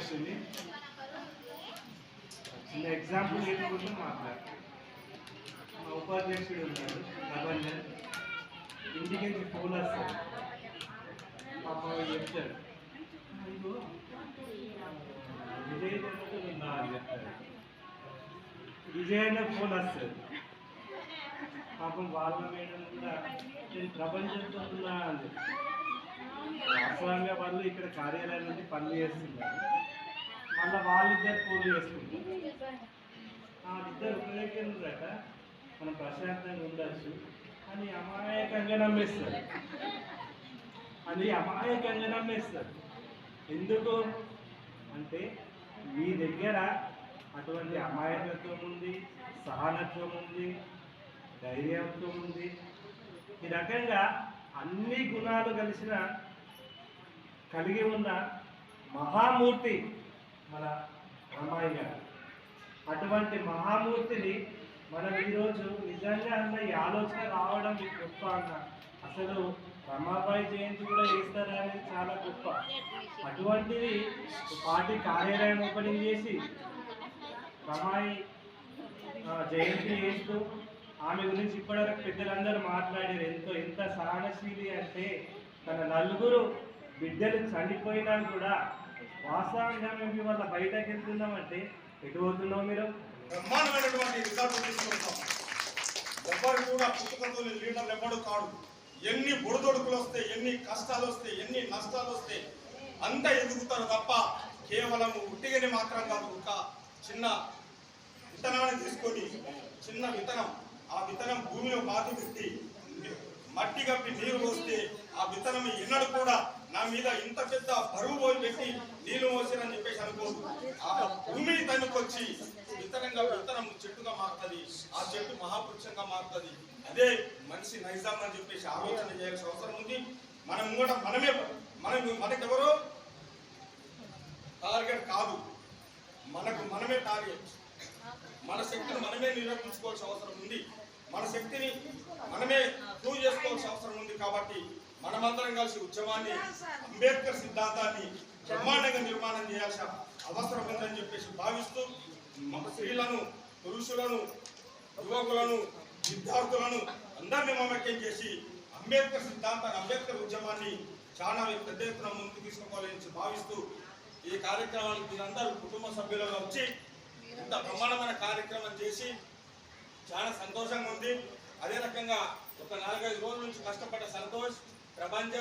వచ్చింది. చిన్న ఎగ్జాంపుల్ చెప్పుకుంటూ మాట్లాడతాను. మా ఉపాధ్యక్షుడు ఉన్నాడు ప్రభంజన్, ఇంటికి ఫోన్ వస్తాడు, పాప చెప్తాడు, ఇదిగో విజయ్ ఉన్నా అని చెప్తాడు. విజయ్ అన్న ఫోన్ వస్తుంది, పాపం వాళ్ళ మేడం కూడా నేను ప్రపంచంతో ఉన్నా అని చెప్తాను. వాస్తవంగా వాళ్ళు ఇక్కడ కార్యాలయం నుండి పనులు చేస్తున్నారు, మళ్ళీ వాళ్ళిద్దరు ఫోన్లు చేసుకుంటారు. ఇద్దరు ఒక దగ్గర ఉన్నారట, మనం ప్రశాంతంగా ఉండొచ్చు అని అమాయకంగా నమ్మేస్తారు. ఎందుకు అంటే మీ దగ్గర అటువంటి అమాయకత్వం ఉంది, సహనత్వం ఉంది, ధైర్యంతో ఉంది. ఈ రకంగా అన్ని గుణాలు కలిగి ఉన్న మహామూర్తి మన రమాయి గారు. అటువంటి మహామూర్తిని మనం ఈరోజు నిజంగా అన్న ఈ ఆలోచన రావడం మీకు గొప్ప అన్న. అసలు రమాబాయి జయంతి కూడా చేస్తారు అనేది చాలా గొప్ప. అటువంటిది పార్టీ కార్యాలయం ఓపెనింగ్ చేసి రమాయి జయంతి చేస్తూ ఆమె గురించి ఇప్పటివరకు పెద్దలందరూ మాట్లాడారు. ఎంత సహనశీలి అంటే తన నలుగురు బిడ్డలు చనిపోయినా కూడా వాస్తవంగా మేము వాళ్ళ బయటకు వెళ్తున్నామంటే ఎటు పోతున్నాం మీరు? బ్రహ్మాండమైనటువంటి రిజల్ట్ తీసుకుంటాం. ఎవరు కూడా పుట్టుకతో లీడర్లు ఎవ్వడు కాడు. ఎన్ని బుడదొడుకులు వస్తే, ఎన్ని కష్టాలు వస్తే, ఎన్ని నష్టాలు వస్తే అంత ఎదుగుతారు తప్ప కేవలం ఉట్టిగని మాత్రం కాదు. ఒక చిన్న విత్తనాన్ని తీసుకొని, చిన్న విత్తనం, ఆ విత్తనం భూమిలో బాధ పెట్టి మట్టి కప్పి నీరు పోస్తే ఆ విత్తనం ఎన్నడూ కూడా నా మీద ఇంత పెద్ద బరువు పోయి పెట్టి నీళ్లు మోసిరని చెప్పేసి అనుకోదు. ఆ భూమిని తనుకొచ్చి విత్తనం చెట్టుగా మారుతుంది, ఆ చెట్టు మహాపురుషంగా మారుతుంది. అదే మనిషి నైజాం అని చెప్పేసి ఆలోచన చేయాల్సిన అవసరం ఉంది. మనం కూడా మనకెవరో టార్గెట్ కాదు, మనమే టార్గెట్. మన శక్తిని మనమే నిరూపించుకోవాల్సిన అవసరం ఉంది, మన శక్తిని మనమే ప్రూవ్ చేసుకోవాల్సిన అవసరం ఉంది. కాబట్టి మనమందరం కలిసి ఉద్యమాన్ని, అంబేద్కర్ సిద్ధాంతాన్ని బ్రహ్మాండంగా నిర్మాణం చేయాల్సిన అవసరం ఉందని చెప్పేసి భావిస్తూ స్త్రీలను, పురుషులను, యువకులను, విద్యార్థులను అందరినీ మమక్యం చేసి అంబేద్కర్ సిద్ధాంతాన్ని, అంబేద్కర్ ఉద్యమాన్ని చాలా పెద్ద ఎత్తున ముందుకు తీసుకోవాలని భావిస్తూ ఈ కార్యక్రమానికి మీరందరూ కుటుంబ సభ్యులుగా వచ్చి ఇంత బ్రహ్మాండమైన కార్యక్రమం చేసి చాలా సంతోషంగా ఉంది. అదే రకంగా ఒక 4-5 రోజుల నుంచి కష్టపడ్డ సంతోష్, ప్రపంచ